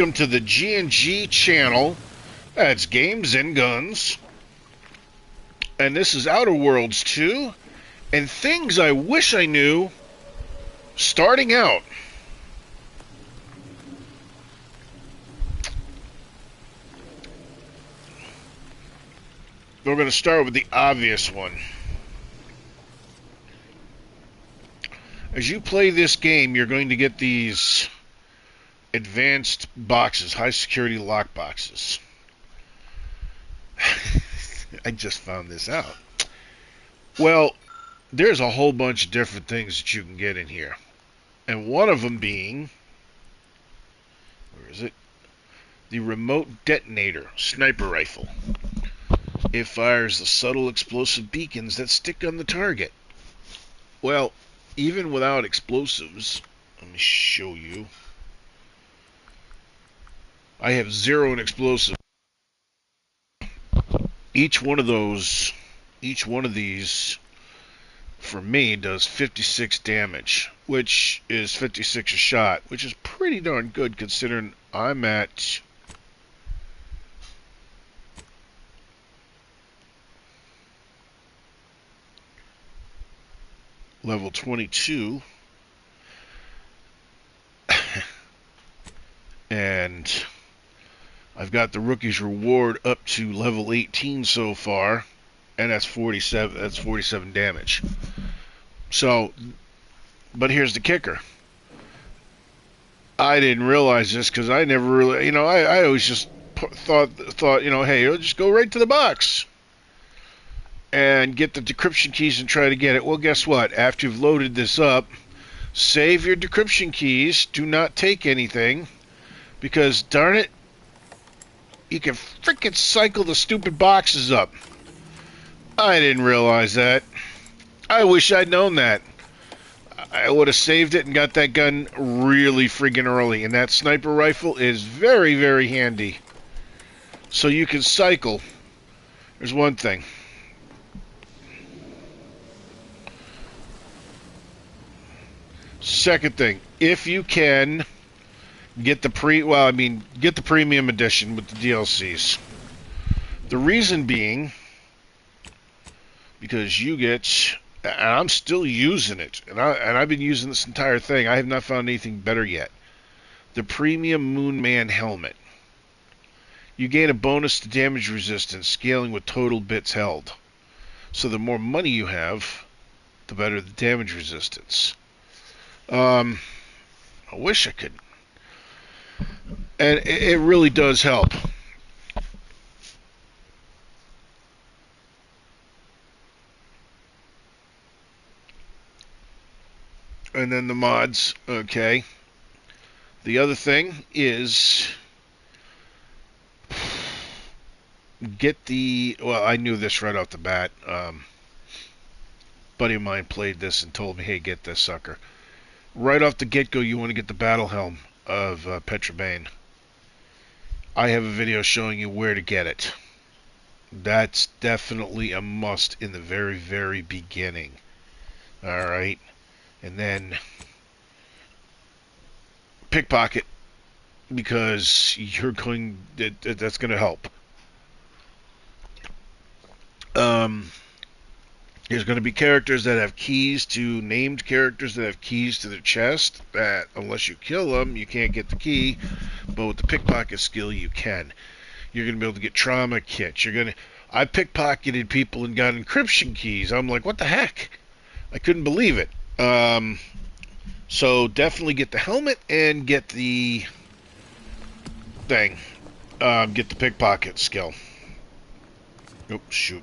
Welcome to the G&G channel. That's Games and Guns. And this is Outer Worlds 2 and things I wish I knew starting out. We're going to start with the obvious one. As you play this game, you're going to get these advanced boxes, high security lock boxes. I just found this out. Well, there's a whole bunch of different things that you can get in here. And one of them being, where is it? The remote detonator sniper rifle. It fires the subtle explosive beacons that stick on the target. Well, even without explosives, let me show you. I have 0 in explosive. Each one of these, for me, does 56 damage, which is 56 a shot, which is pretty darn good considering I'm at level 22. And I've got the rookie's reward up to level 18 so far, and that's 47. That's 47 damage. So, but here's the kicker. I didn't realize this because I never really, I always just thought, hey, I'll just go right to the box and get the decryption keys and try to get it. Well, guess what? After you've loaded this up, save your decryption keys. Do not take anything. Because, darn it, you can freaking cycle the stupid boxes up. I didn't realize that. I wish I'd known that. I would have saved it and got that gun really friggin' early. And that sniper rifle is very, very handy. So you can cycle. There's one thing. Second thing, if you can get the premium edition with the DLCs. The reason being, because you get, and I'm still using it, and I've been using this entire thing. I have not found anything better yet. The premium Moonman helmet. You gain a bonus to damage resistance, scaling with total bits held. So the more money you have, the better the damage resistance. I wish I could. And it really does help. And then the mods, okay. The other thing is get the, well, I knew this right off the bat. Buddy of mine played this and told me, hey, get this sucker. Right off the get-go, you want to get the battle helm of Petra Bane. I have a video showing you where to get it. That's definitely a must in the very, very beginning. Alright. And then pickpocket, because you're going, that's going to help. There's going to be characters that have keys to, named characters that have keys to their chest, that unless you kill them, you can't get the key, but with the pickpocket skill, you can. You're going to be able to get trauma kits. I pickpocketed people and got encryption keys. I'm like, what the heck? I couldn't believe it. So definitely get the helmet and get the thing. Get the pickpocket skill. Oops, shoot.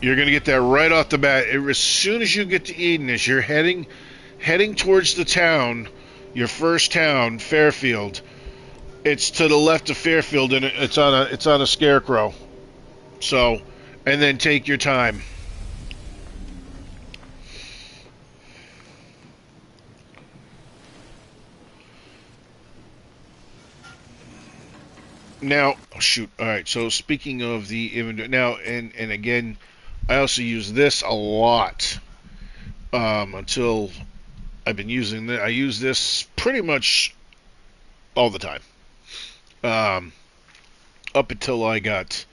You're going to get that right off the bat. As soon as you get to Eden, as you're heading towards the town, your first town, Fairfield. It's to the left of Fairfield, and it's on a scarecrow. So, and then take your time. Now, oh shoot. All right. So speaking of the inventory, now and again, I also use this a lot until I've been using I use this pretty much all the time. Um, Up until I got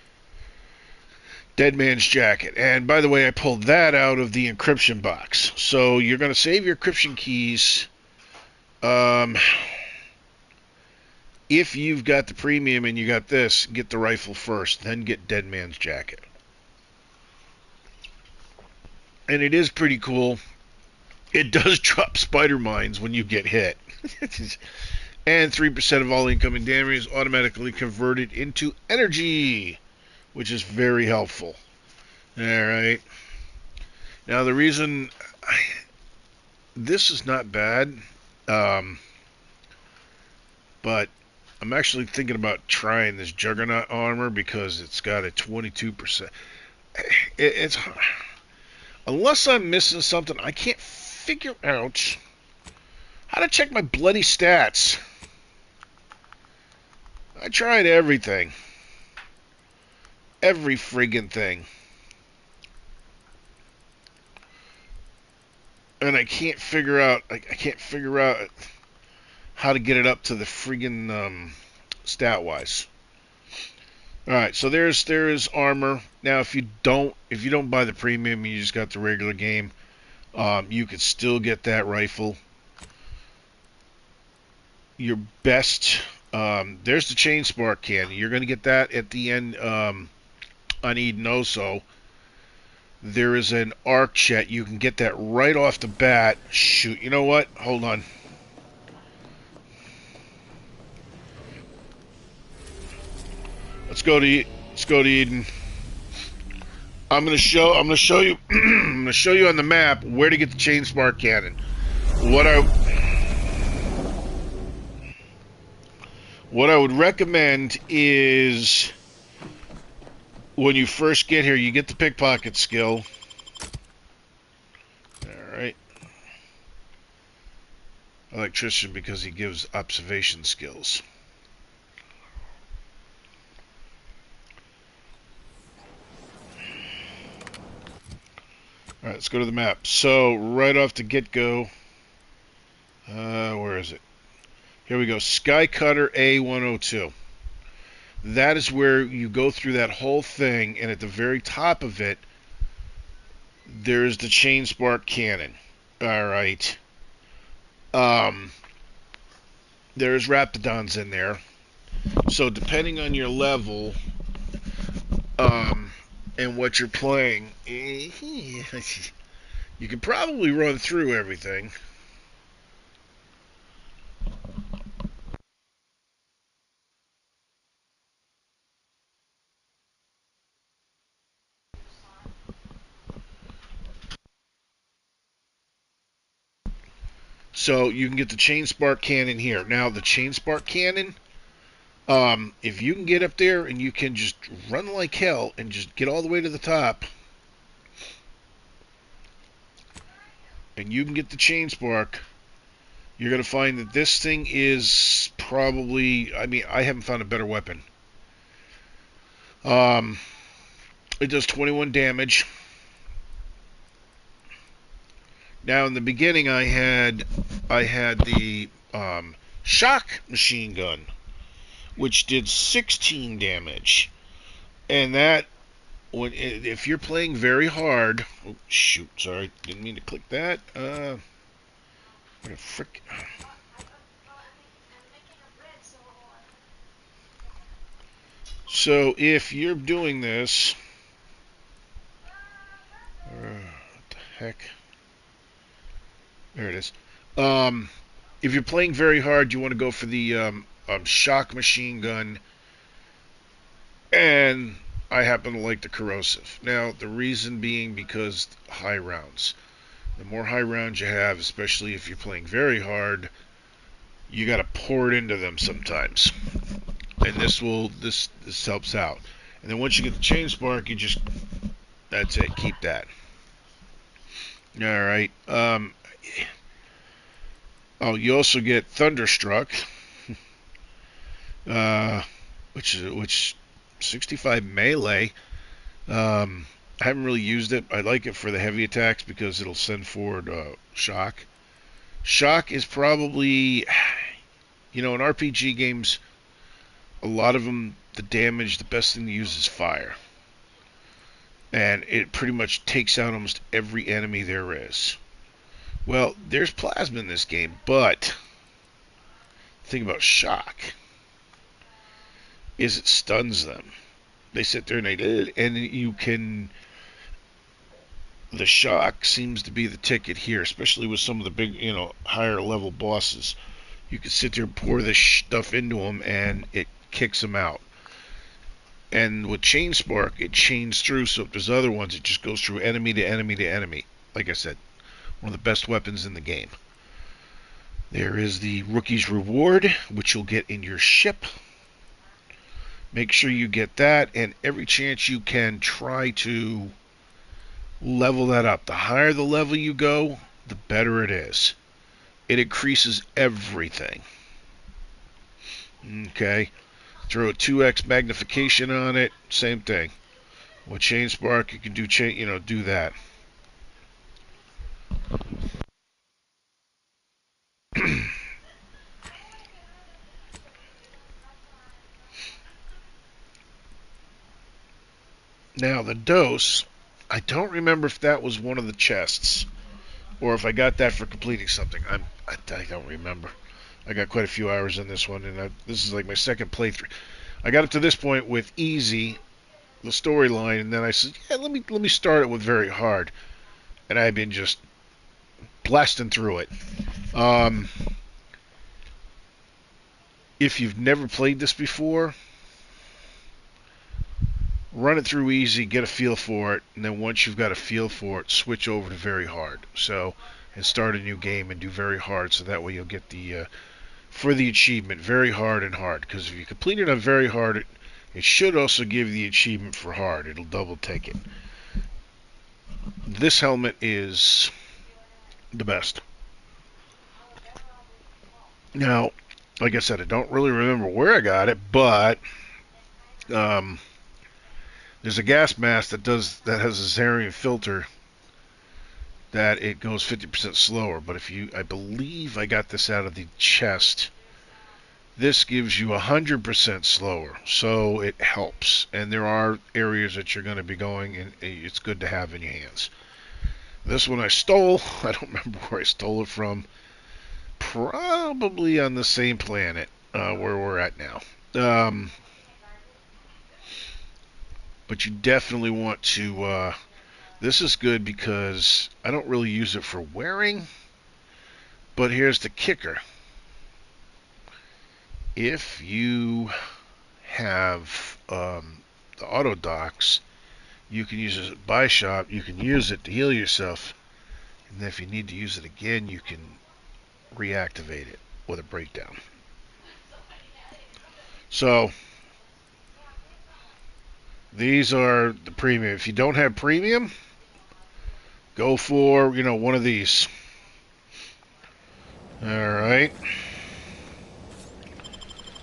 Dead Man's Jacket. And by the way, I pulled that out of the encryption box. So you're going to save your encryption keys. If you've got the premium and you got this, get the rifle first, then get Dead Man's Jacket. And it is pretty cool. It does drop spider mines when you get hit. And 3% of all incoming damage is automatically converted into energy, which is very helpful. Alright. Now the reason this is not bad, but I'm actually thinking about trying this Juggernaut armor because it's got a 22%. It's unless I'm missing something, I can't figure out how to check my bloody stats. I tried everything. Every friggin' thing. And I can't figure out how to get it up to the friggin' stat wise. Alright, so there's armor. Now if you don't buy the premium, you just got the regular game, you could still get that rifle. Your best there's the chain spark cannon. You're gonna get that at the end on Eden Oso. There is an arc jet. You can get that right off the bat. Shoot, you know what? Hold on. Let's go to Eden. I'm gonna show you I'm gonna show you on the map where to get the chain spark cannon. What I would recommend is when you first get here, you get the pickpocket skill. Alright. Electrician because he gives observation skills. Alright, let's go to the map. So, right off the get-go, where is it? Here we go, Sky Cutter A102. That is where you go through that whole thing, and at the very top of it, there's the chain spark cannon. Alright. There's Raptidons in there. So depending on your level, and what you're playing, you can probably run through everything. So you can get the chain spark cannon here. Now the chain spark cannon, if you can get up there and you can just run like hell and just get all the way to the top, and you can get the chain spark, you're going to find that this thing is probably, I mean, I haven't found a better weapon. It does 21 damage. Now in the beginning I had the shock machine gun, which did 16 damage. And that, if you're playing very hard, oh shoot, sorry, didn't mean to click that. What a frick. So if you're doing this, what the heck? There it is. If you're playing very hard, you want to go for the shock machine gun, and I happen to like the corrosive. Now, the reason being because high rounds. The more high rounds you have, especially if you're playing very hard, you got to pour it into them sometimes. And this helps out. And then once you get the chain spark, you just, that's it, keep that. Alright. Oh, you also get Thunderstruck, which 65 melee. I haven't really used it. I like it for the heavy attacks because it'll send forward shock. Shock is probably, in RPG games, a lot of them, the damage, the best thing to use is fire. And it pretty much takes out almost every enemy there is. Well, there's plasma in this game, but the thing about shock is it stuns them. They sit there and you can. The shock seems to be the ticket here, especially with some of the big, higher level bosses. You can sit there and pour this stuff into them, and it kicks them out. And with Chain Spark, it chains through, so if there's other ones, it just goes through enemy to enemy to enemy. Like I said, one of the best weapons in the game. There is the Rookie's Reward, which you'll get in your ship. Make sure you get that, and every chance you can, try to level that up. The higher the level you go, the better it is. It increases everything. Okay. Throw a 2x magnification on it, same thing. With Chain Spark, you can do that. Now, the dose, I don't remember if that was one of the chests, or if I got that for completing something. I don't remember. I got quite a few hours in this one, and this is like my second playthrough. I got up to this point with easy, the storyline, and then I said, yeah, let me start it with very hard, and I've been just blasting through it. If you've never played this before, run it through easy, get a feel for it, and then once you've got a feel for it, switch over to very hard. And start a new game and do very hard, so that way you'll get for the achievement, very hard and hard. Because if you complete it on very hard, it should also give the achievement for hard. It'll double take it. This helmet is the best. Now, like I said, I don't really remember where I got it, but there's a gas mask that has a Zarian filter that it goes 50% slower. But I believe I got this out of the chest. This gives you 100% slower, so it helps. And there are areas that you're going to be going, and it's good to have in your hands. This one I stole. I don't remember where I stole it from. Probably on the same planet where we're at now. But you definitely want to. This is good because I don't really use it for wearing. But here's the kicker. If you have the auto docks, you can use it at buy shop. You can use it to heal yourself. And then if you need to use it again, you can reactivate it with a breakdown. So these are the premium. If you don't have premium, go for, one of these. All right.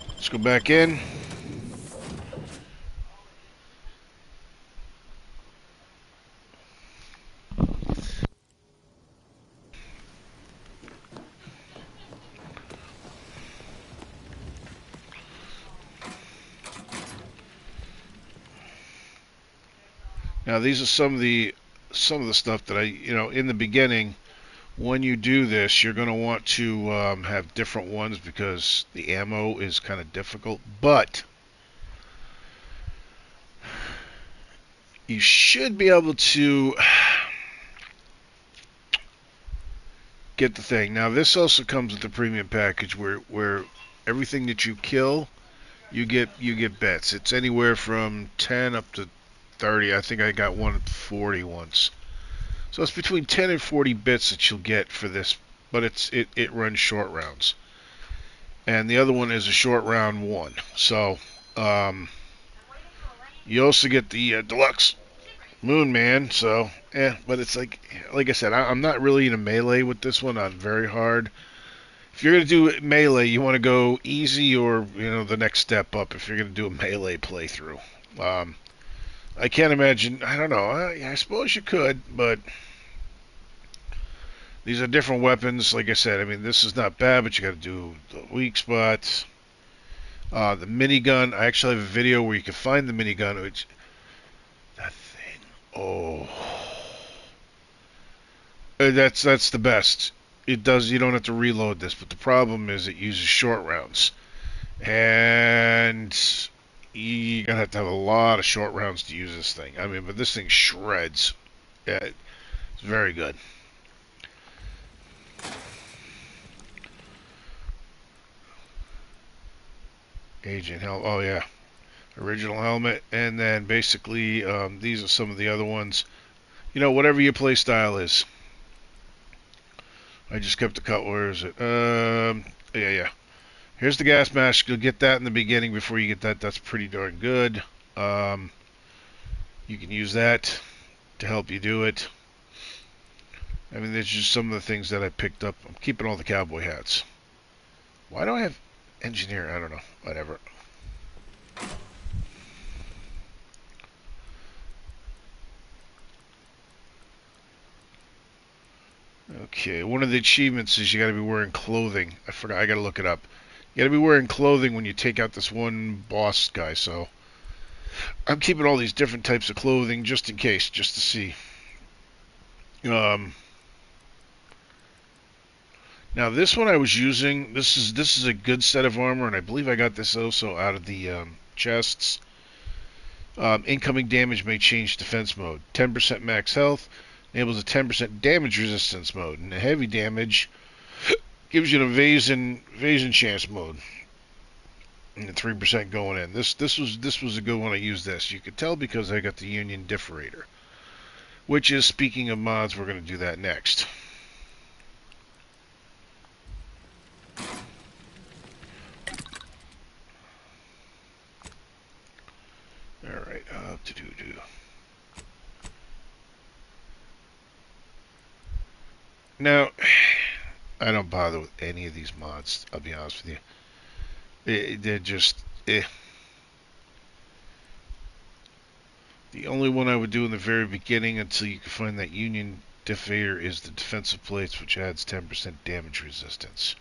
Let's go back in. Now these are some of the stuff that in the beginning, when you do this, you're going to want to have different ones because the ammo is kind of difficult, but you should be able to get the thing. Now this also comes with the premium package where everything that you kill, you get bets. It's anywhere from 10 up to 30. I think I got one at 40 once. So it's between 10 and 40 bits that you'll get for this, but it runs short rounds. And the other one is a short round one. So you also get the deluxe Moon Man. So but it's like I said, I'm not really in a melee with this one. I'm very hard. If you're gonna do melee, you want to go easy or the next step up. If you're gonna do a melee playthrough. I can't imagine. I don't know. I suppose you could, but These are different weapons. Like I said, I mean, this is not bad, but you got to do the weak spots. The minigun. I actually have a video where you can find the minigun. Which that thing. Oh, that's the best. It does. You don't have to reload this, but the problem is it uses short rounds, and you're gonna have to have a lot of short rounds to use this thing. I mean, but this thing shreds. Yeah, it's very good. Agent helmet. Oh yeah, original helmet, and then basically these are some of the other ones. You know, whatever your play style is. I just kept the cut. Where is it? Yeah. Here's the gas mask. You'll get that in the beginning before you get that. That's pretty darn good. Um, you can use that to help you do it. I mean, there's just some of the things that I picked up. I'm keeping all the cowboy hats. Why do I have engineer? I don't know. Whatever. Okay, one of the achievements is you got to be wearing clothing. I forgot. I got to look it up. You got to be wearing clothing when you take out this one boss guy. So I'm keeping all these different types of clothing just in case, just to see. Um, Now this one I was using. This is a good set of armor, and I believe I got this also out of the chests. Incoming damage may change defense mode. 10% max health enables a 10% damage resistance mode, and the heavy damage gives you an evasion chance mode. And the 3% going in. This was a good one. I used this. You could tell because I got the Union Differator, which is, speaking of mods, we're going to do that next. All right, to do. Now, I don't bother with any of these mods. I'll be honest with you. They're just. The only one I would do in the very beginning until you can find that Union Differator is the defensive plates, which adds 10% damage resistance.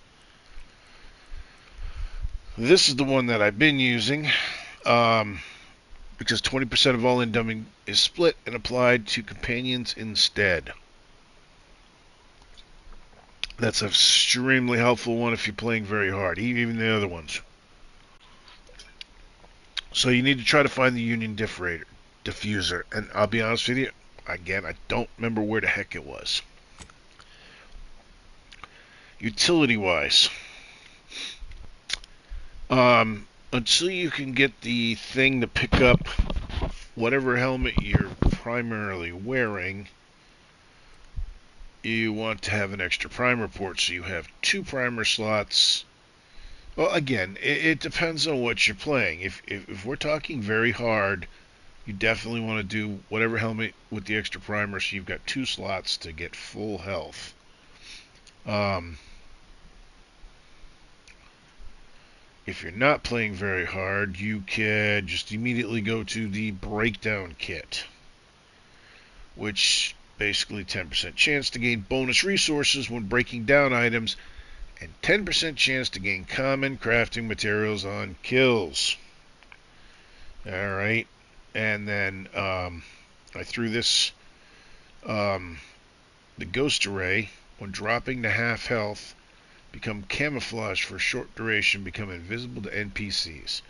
This is the one that I've been using because 20% of all incoming is split and applied to companions instead. That's an extremely helpful one if you're playing very hard, even the other ones. So you need to try to find the Union diffuser, and I'll be honest with you, again, I don't remember where the heck it was. Utility-wise, until you can get the thing to pick up whatever helmet you're primarily wearing, you want to have an extra primer port, so you have 2 primer slots. Well, again, it depends on what you're playing. If we're talking very hard, you definitely want to do whatever helmet with the extra primer, so you've got 2 slots to get full health. If you're not playing very hard, you can just immediately go to the breakdown kit, which basically 10% chance to gain bonus resources when breaking down items, and 10% chance to gain common crafting materials on kills. Alright, and then I threw this, the Ghost Array, when dropping to half health, become camouflage for a short duration, become invisible to NPCs,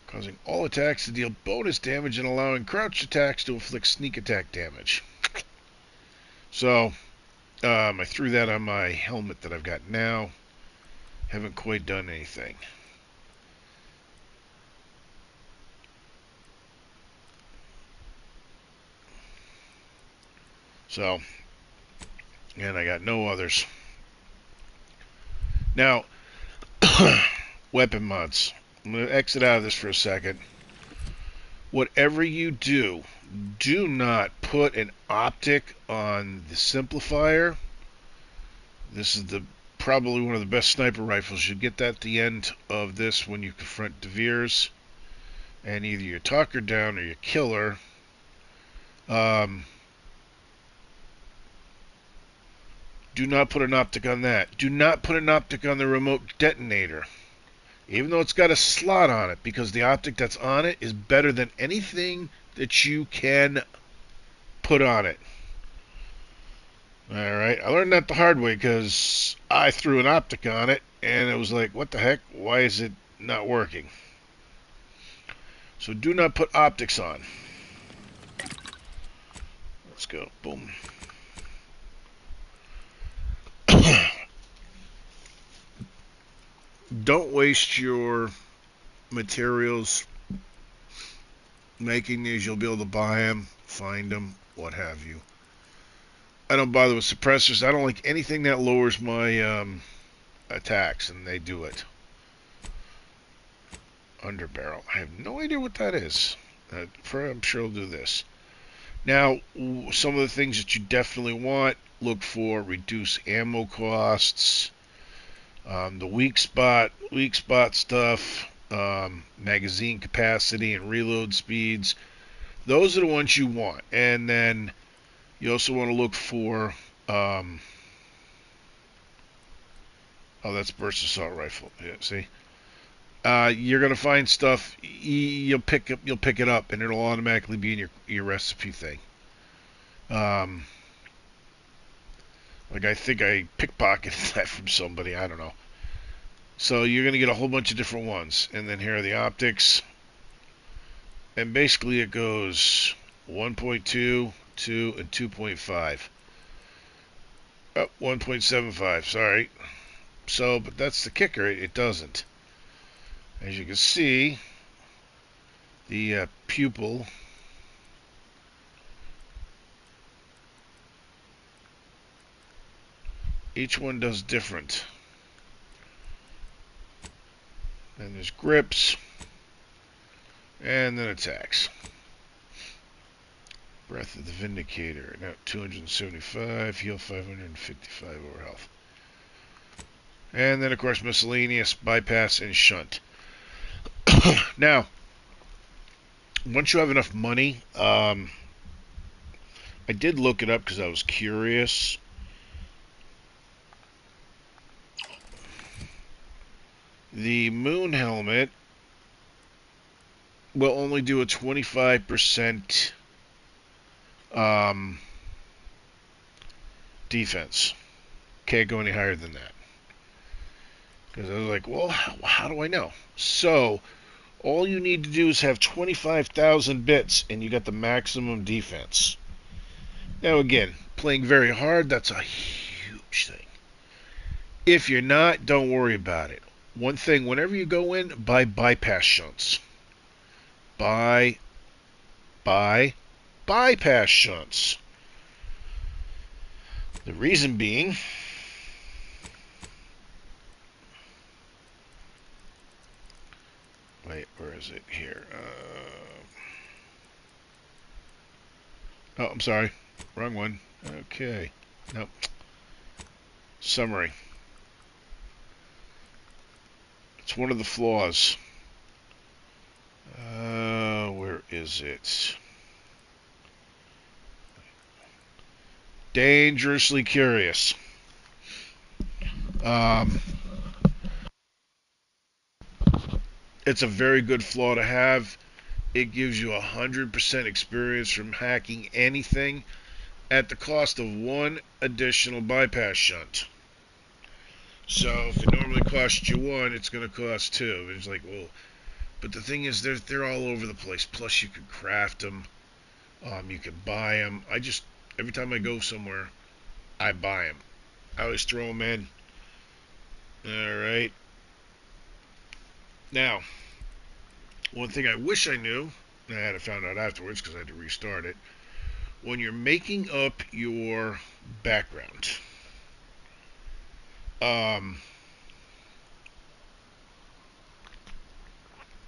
causing all attacks to deal bonus damage and allowing crouched attacks to inflict sneak attack damage. So, I threw that on my helmet that I've got now. Haven't quite done anything. So, and I got no others. Now, weapon mods. I'm going to exit out of this for a second. Whatever you do, do not put an optic on the simplifier. This is probably one of the best sniper rifles. You get that at the end of this when you confront De Veers, and either you talk her down or you kill her. Do not put an optic on that. Do not put an optic on the remote detonator, even though it's got a slot on it, because the optic that's on it is better than anything that you can put on it. Alright, I learned that the hard way because I threw an optic on it and it was like, what the heck? Why is it not working? So do not put optics on. Let's go. Boom. Don't waste your materials making these. You'll be able to buy them, find them, what have you. I don't bother with suppressors. I don't like anything that lowers my attacks, and they do it. Underbarrel. I have no idea what that is. I'm sure I'll do this. Now, some of the things that you definitely want, look for reduce ammo costs, the weak spot stuff, magazine capacity and reload speeds. Those are the ones you want. And then you also want to look for, oh, that's burst assault rifle. Yeah, see. You're gonna find stuff. You'll pick it up, and it'll automatically be in your recipe thing. Like I think I pickpocketed that from somebody. I don't know. So you're gonna get a whole bunch of different ones, and then here are the optics. And basically it goes 1.2, 2, and 2.5. Oh, 1.75. Sorry. So, but that's the kicker. It doesn't. As you can see, the pupil each one does different. Then there's grips, and then attacks. Breath of the Vindicator, now 275, heal 555 over health. And then, of course, miscellaneous, bypass, and shunt. Now, once you have enough money, I did look it up because I was curious. The moon helmet will only do a 25% defense. Can't go any higher than that. Because I was like, well, how do I know? So, all you need to do is have 25,000 bits, and you got the maximum defense. Now, again, playing very hard, that's a huge thing. If you're not, don't worry about it. One thing, whenever you go in, buy bypass shunts. Buy bypass shunts. The reason being, wait, where is it here? Oh, I'm sorry. Wrong one. Okay. Nope. Summary. It's one of the flaws. Where is it? Dangerously curious. It's a very good flaw to have. It gives you 100% experience from hacking anything at the cost of one additional bypass shunt. So if it normally costs you one, it's going to cost two. It's like, well, but the thing is, they're all over the place. Plus, you can craft them. You can buy them. Every time I go somewhere, I buy them. I always throw them in. All right. Now, one thing I wish I knew, and I had to find out afterwards because I had to restart it. When you're making up your background,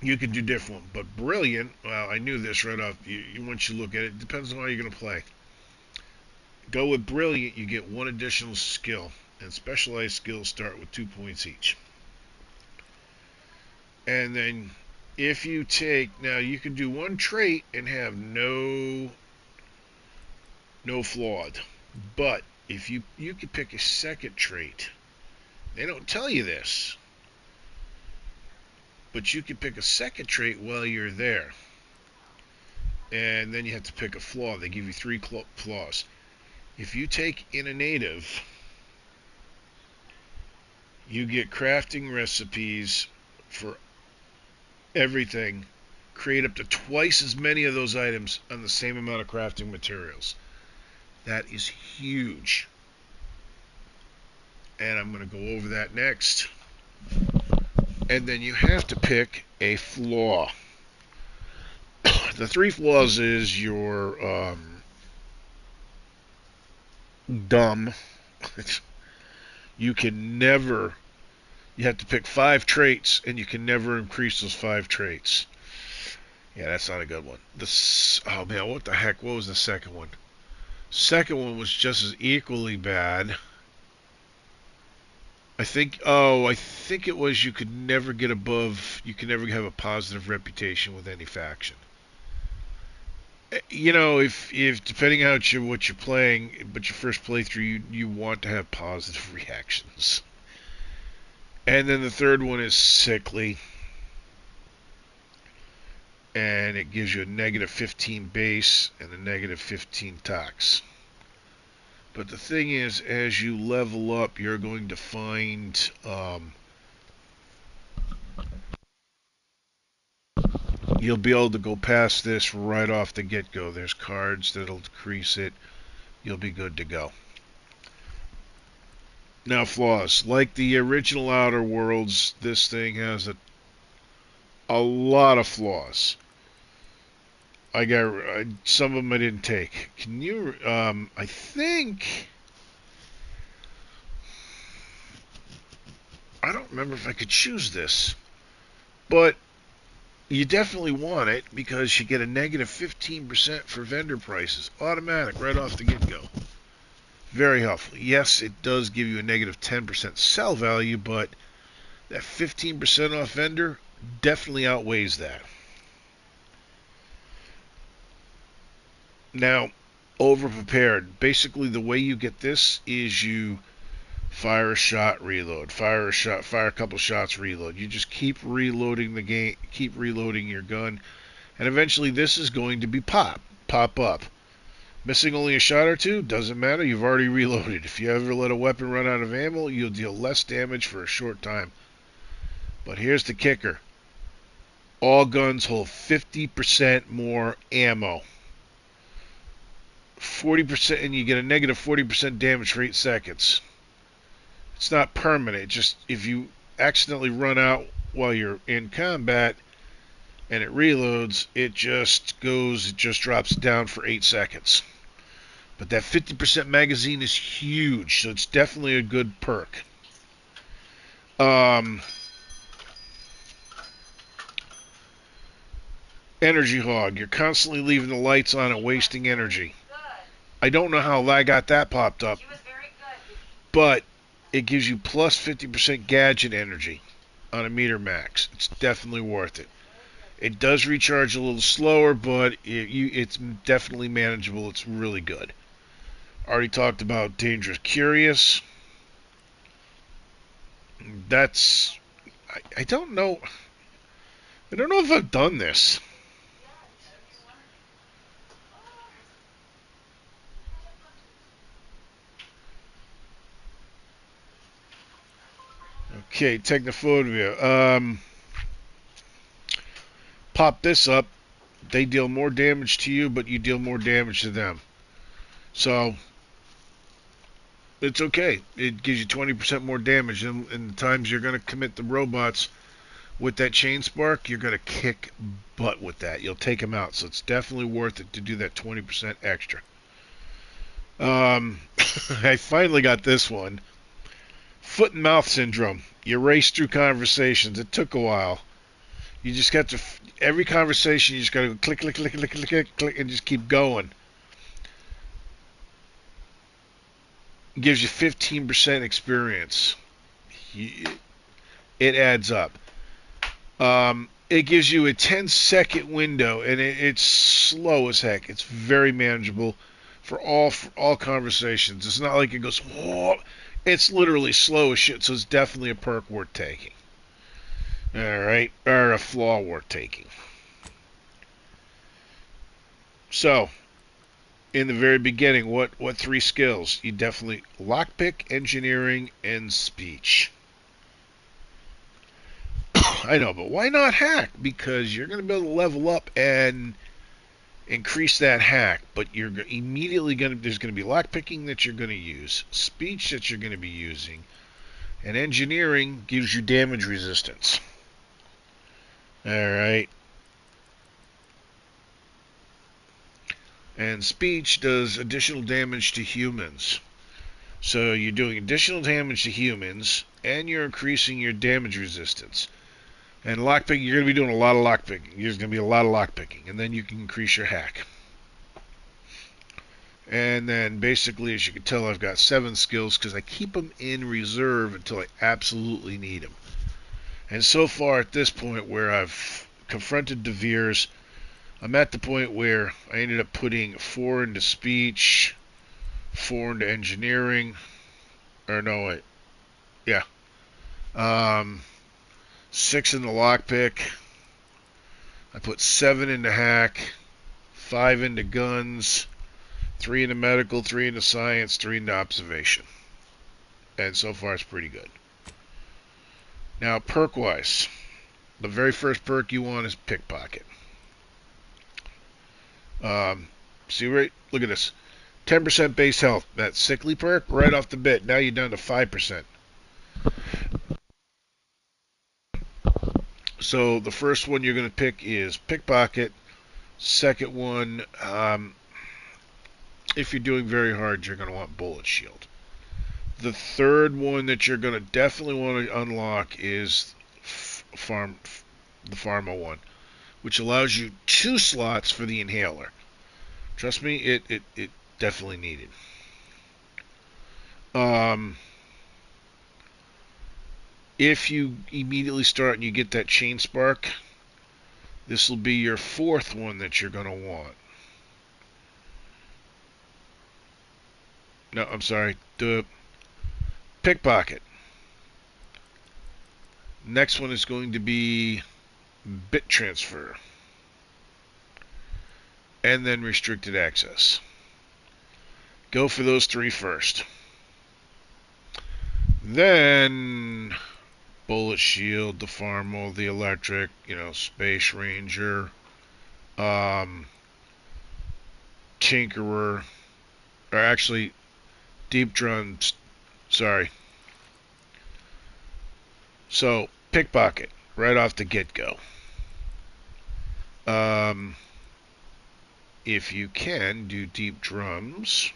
you can do different. But Brilliant, well, I knew this right off. Once you look at it, depends on how you're going to play. Go with Brilliant, you get one additional skill, and specialized skills start with 2 points each. And then if you take, now you can do one trait and have no flawed, but if you could pick a second trait. They don't tell you this, but you can pick a second trait while you're there. And then you have to pick a flaw. They give you 3 flaws. If you take in a native, you get crafting recipes for everything. Create up to twice as many of those items on the same amount of crafting materials. That is huge. And I'm going to go over that next. And then you have to pick a flaw. The 3 flaws is your dumb. You have to pick 5 traits, and you can never increase those 5 traits. Yeah, that's not a good one. Oh man, what the heck? What was the second one? Second one was just as equally bad. I think it was you could never get above, you could never have a positive reputation with any faction. You know, if depending on what you're playing, but your first playthrough, you want to have positive reactions. And then the third one is sickly, and it gives you a negative 15 base and a negative 15 tox. But the thing is, as you level up, you're going to find you'll be able to go past this right off the get-go. There's cards that'll decrease it. You'll be good to go. Now, flaws. Like the original Outer Worlds, this thing has a lot of flaws. I got some of them I didn't take. Can you? I think I don't remember if I could choose this, but you definitely want it because you get a negative 15% for vendor prices, automatic right off the get-go. Very helpful. Yes, it does give you a negative 10% sell value, but that 15% off vendor definitely outweighs that. Now, over-prepared. Basically, the way you get this is you fire a shot, reload. Fire a shot, fire a couple shots, reload. You just keep reloading the game, keep reloading your gun, and eventually this is going to be pop up. Missing only a shot or two, doesn't matter, you've already reloaded. If you ever let a weapon run out of ammo, you'll deal less damage for a short time. But here's the kicker. All guns hold 50% more ammo. 40%, and you get a negative 40% damage for 8 seconds. It's not permanent. Just if you accidentally run out while you're in combat and it reloads, it just drops down for 8 seconds. But that 50% magazine is huge, so it's definitely a good perk. Energy hog. You're constantly leaving the lights on and wasting energy. I don't know how I got that popped up, but it gives you plus 50% gadget energy on a meter max. It's definitely worth it. It does recharge a little slower, but it's definitely manageable. It's really good. Already talked about Dangerous Curious. That's... I don't know. I don't know if I've done this. Okay, Technophobia. Pop this up. They deal more damage to you, but you deal more damage to them. So, it's okay. It gives you 20% more damage. And the times you're going to commit the robots with that chain spark, you're going to kick butt with that. You'll take them out. So it's definitely worth it to do that 20% extra. I finally got this one. Foot and mouth syndrome. You race through conversations. It took a while. You just got to, every conversation, you just got to go click, click, click, click, click, click, click, and just keep going. It gives you 15% experience. It adds up. It gives you a 10-second window, and it's slow as heck. It's very manageable for all conversations. It's not like it goes, whoa. It's literally slow as shit, so it's definitely a perk worth taking. Alright, or a flaw worth taking. So, in the very beginning, what three skills? You definitely lockpick, engineering, and speech. I know, but why not hack? Because you're going to be able to level up and increase that hack, but you're immediately going to, there's going to be lockpicking that you're going to use, speech that you're going to be using, and engineering gives you damage resistance. Alright. And speech does additional damage to humans. So you're doing additional damage to humans, and you're increasing your damage resistance. And lockpicking, you're going to be doing a lot of lockpicking. There's going to be a lot of lockpicking, and then you can increase your hack. And then basically, as you can tell, I've got 7 skills because I keep them in reserve until I absolutely need them. And so far at this point where I've confronted De Veers, I'm at the point where I ended up putting 4 into speech, 4 into engineering, or no, wait, yeah, 6 in the lockpick. I put 7 into hack, 5 into guns, 3 into medical, 3 into science, 3 into observation. And so far it's pretty good. Now, perk-wise, the very first perk you want is pickpocket. See right? Look at this. 10% base health. That sickly perk, right off the bit. Now you're down to 5%. So the first one you're going to pick is pickpocket. Second one, if you're doing very hard, you're going to want bullet shield. The third one that you're going to definitely want to unlock is the Pharma one, which allows you 2 slots for the inhaler. Trust me, it definitely needed. If you immediately start and you get that chain spark, this will be your 4th one that you're going to want. No, I'm sorry. The pickpocket. Next one is going to be bit transfer. And then restricted access. Go for those 3 first. Then bullet shield, the Pharma, the electric, Space Ranger, Tinkerer, or actually deep drums. Sorry. So pickpocket right off the get-go. If you can, do deep drums.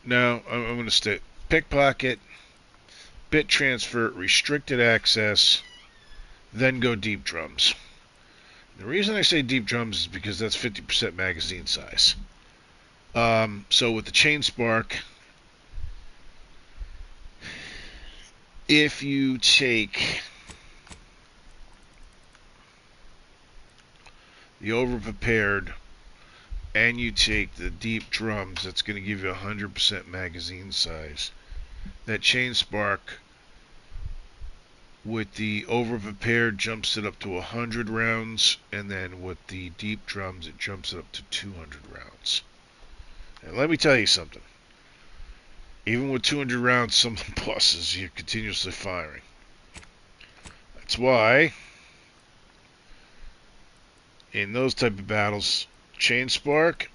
No, I'm going to stick pickpocket, bit transfer, restricted access, then go deep drums. The reason I say deep drums is because that's 50% magazine size. So with the chain spark, if you take the overprepared and you take the deep drums, that's going to give you 100% magazine size. That chain spark with the overprepared jumps it up to 100 rounds, and then with the deep drums it jumps it up to 200 rounds. And let me tell you something. Even with 200 rounds, some of the bosses, you're continuously firing. That's why, in those type of battles, chain spark,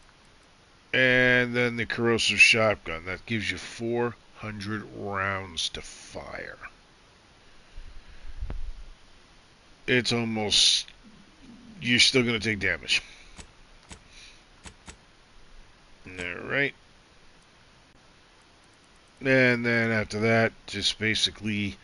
and then the corrosive shotgun. That gives you 400 rounds to fire. It's almost... You're still going to take damage. Alright. And then after that, just basically...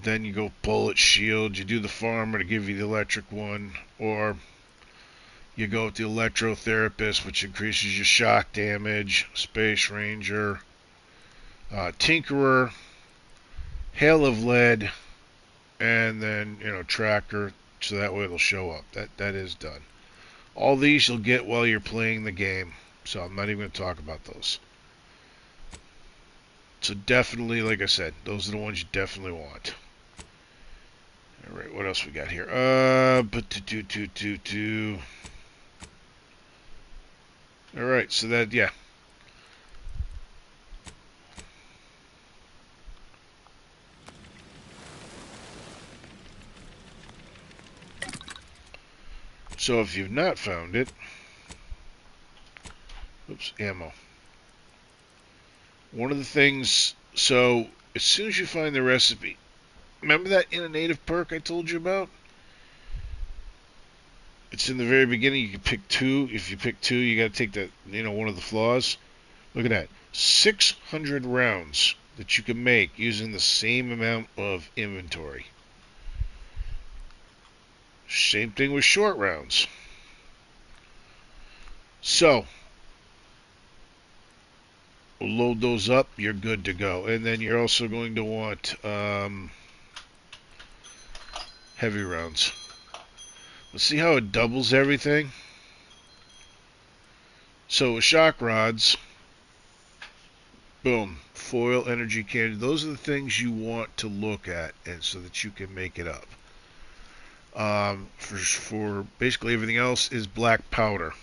then you go bullet shield. You do the Pharma to give you the electric one. Or You go with the Electrotherapist, which increases your shock damage. Space Ranger, Tinkerer, Hail of Lead, and then Tracker, so that way it'll show up. That is done. All these you'll get while you're playing the game, so I'm not even going to talk about those. So definitely, like I said, those are the ones you definitely want. All right, what else we got here? All right, so that, yeah. So if you've not found it, oops, ammo. One of the things, so as soon as you find the recipe, remember that innovative perk I told you about? It's in the very beginning. You can pick two. If you pick two, you got to take that, one of the flaws. Look at that. 600 rounds that you can make using the same amount of inventory. Same thing with short rounds. So, we'll load those up. You're good to go. And then you're also going to want heavy rounds. Let's see how it doubles everything. So with shock rods, boom, foil, energy candy. Those are the things you want to look at, and so that you can make it up. For basically everything else is black powder.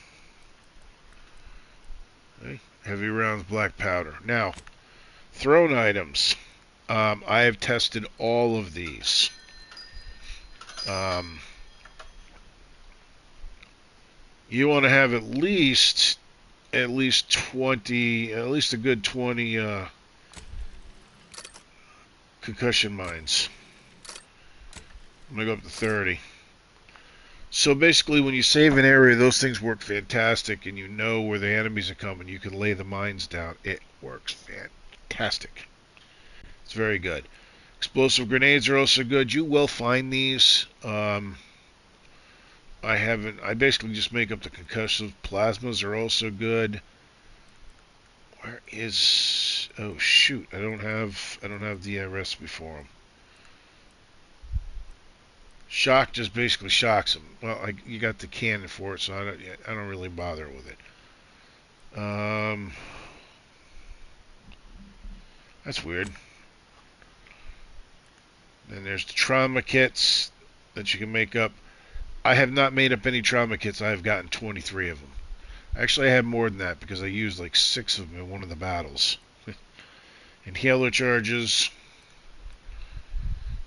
Okay? Heavy rounds, black powder. Now, thrown items. I have tested all of these. You want to have at least 20, at least a good 20 concussion mines. I'm going to go up to 30. So basically, when you save an area, those things work fantastic, and you know where the enemies are coming. You can lay the mines down. It works fantastic. It's very good. Explosive grenades are also good. You will find these. I basically just make up the concussive. Plasmas are also good. Where is? Oh shoot! I don't have the recipe for them. Shock just basically shocks them. Well, you got the cannon for it, so I don't really bother with it. That's weird. Then there's the trauma kits that you can make up. I have not made up any trauma kits. I have gotten 23 of them. Actually, I have more than that because I used like 6 of them in one of the battles. Inhaler charges.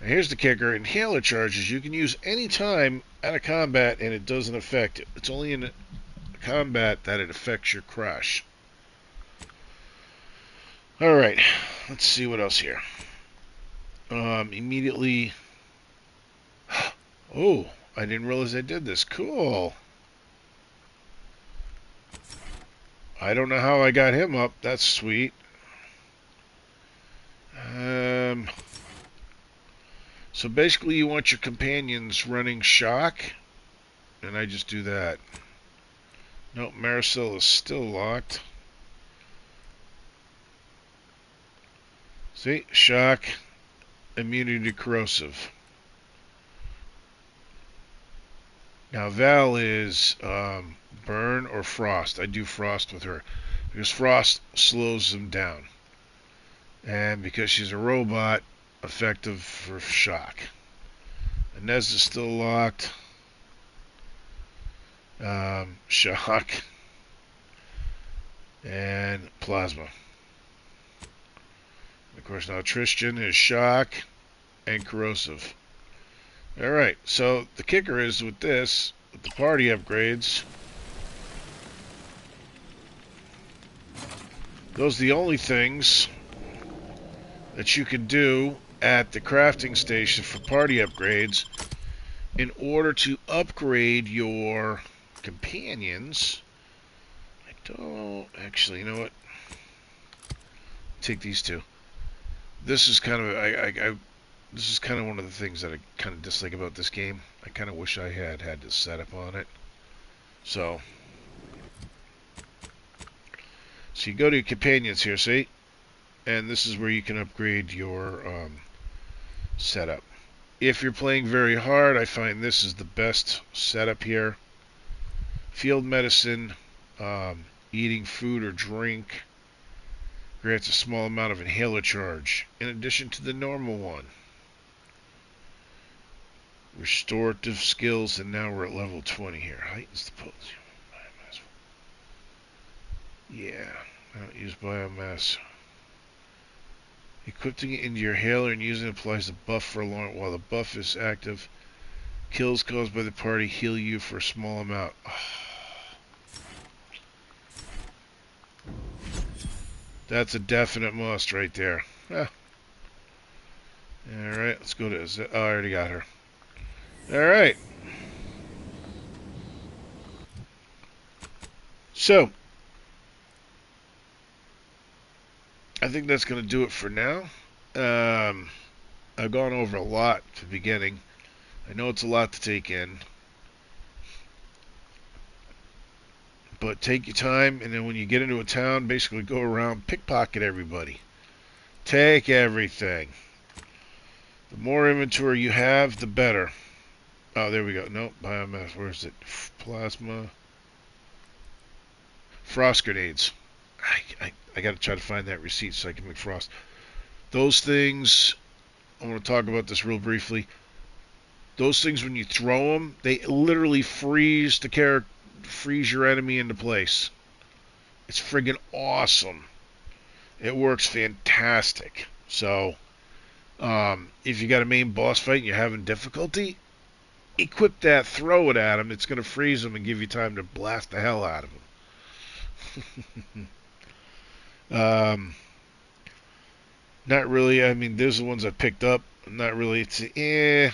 Now here's the kicker. Inhaler charges you can use any time out of combat and it doesn't affect it. It's only in combat that it affects your crash. Alright, let's see what else here. Immediately. Oh, I didn't realize I did this. Cool. I don't know how I got him up. That's sweet. So basically you want your companions running shock, and I just do that. Nope, Maricel is still locked. See, shock, immunity to corrosive. Now Val is burn or frost. I do frost with her because frost slows them down, and because she's a robot, effective for shock. Inez is still locked. Shock and plasma. Of course, now Tristan is shock and corrosive. Alright, so the kicker is with this, with the party upgrades, those are the only things that you can do at the crafting station for party upgrades in order to upgrade your companions. I don't actually, you know what? Take these two. This is kind of this is kind of one of the things that I kind of dislike about this game. I kind of wish I had the setup on it. So you go to your companions here, see? And this is where you can upgrade your setup. If you're playing very hard, I find this is the best setup here. Field medicine, eating food or drink grants a small amount of inhaler charge, in addition to the normal one. Restorative skills, and now we're at level 20 here. Heightens the potency. Yeah, I don't use biomass. Equipping it into your inhaler and using it applies the buff for a long while the buff is active. Kills caused by the party heal you for a small amount. That's a definite must right there. Ah. Alright, let's go to... Oh, I already got her. Alright. So, I think that's going to do it for now. I've gone over a lot at the beginning. I know it's a lot to take in. But take your time, and then when you get into a town, basically go around, pickpocket everybody. Take everything. The more inventory you have, the better. Oh, there we go. Nope, biomass. Where is it? Plasma. Frost grenades. I got to try to find that receipt so I can make frost. Those things, I want to talk about this real briefly. Those things, when you throw them, they literally freeze your enemy into place. It's friggin' awesome. It works fantastic. So, if you got a main boss fight and you're having difficulty, equip that, throw it at him. It's going to freeze him and give you time to blast the hell out of him. Not really. I mean, there's the ones I picked up. Not really. It's a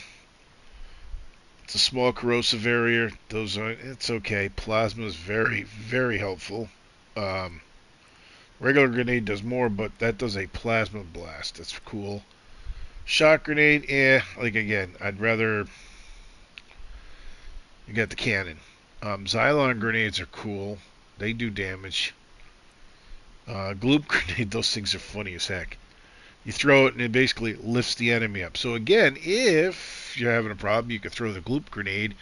small corrosive area. Those aren't. It's okay. Plasma is very, very helpful. Regular grenade does more, but that does a plasma blast. That's cool. Shot grenade, like again, I'd rather. You got the cannon. Xylon grenades are cool. They do damage. Gloop grenade, those things are funny as heck. You throw it and it basically lifts the enemy up. So again, if you're having a problem, you can throw the gloop grenade.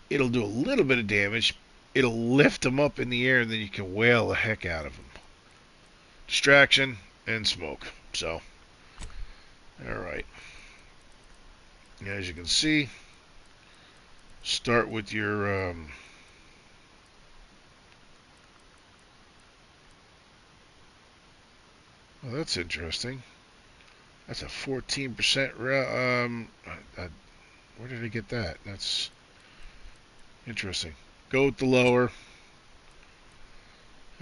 It'll do a little bit of damage. It'll lift them up in the air, and then you can whale the heck out of them. Distraction and smoke. So, alright. As you can see, start with your... well, that's interesting. That's a 14%. Where did I get that? That's interesting. Go with the lower.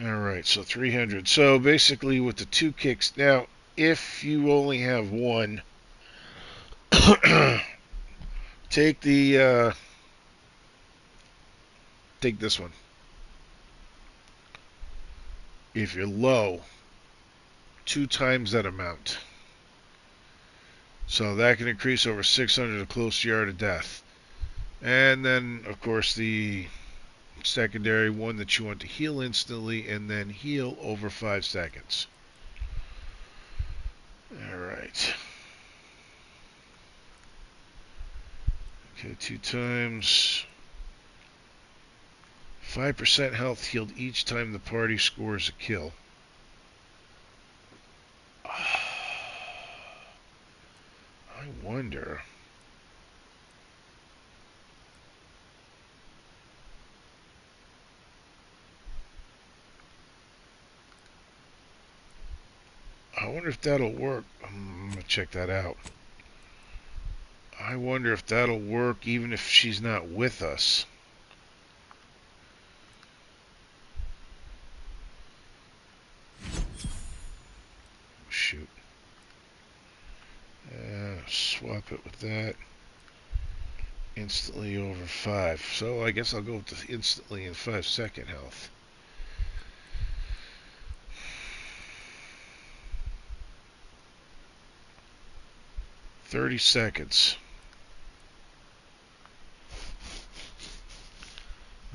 Alright, so 300. So basically with the two kicks. Now, if you only have one, take the take this one. If you're low, 2 times that amount. So that can increase over 600 a close yard of death. And then, of course, the secondary one that you want to heal instantly and then heal over 5 seconds. Alright. Okay, 2 times. 5% health healed each time the party scores a kill. I wonder. I wonder if that'll work. I'm going to check that out. I wonder if that'll work even if she's not with us. Shoot. Swap it with that. Instantly over 5. So I guess I'll go with the instantly in 5-second health. $30 seconds.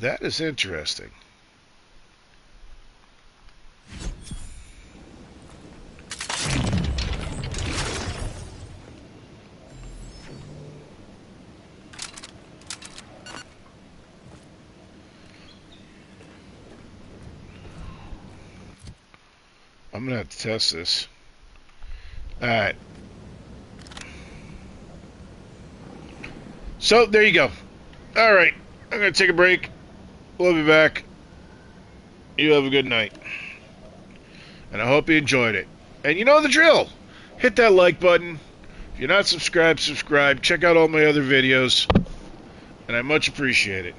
That is interesting. I'm going to have to test this. Alright. So, there you go. Alright. I'm going to take a break. We'll be back. You have a good night. And I hope you enjoyed it. And you know the drill. Hit that like button. If you're not subscribed, subscribe. Check out all my other videos. And I much appreciate it.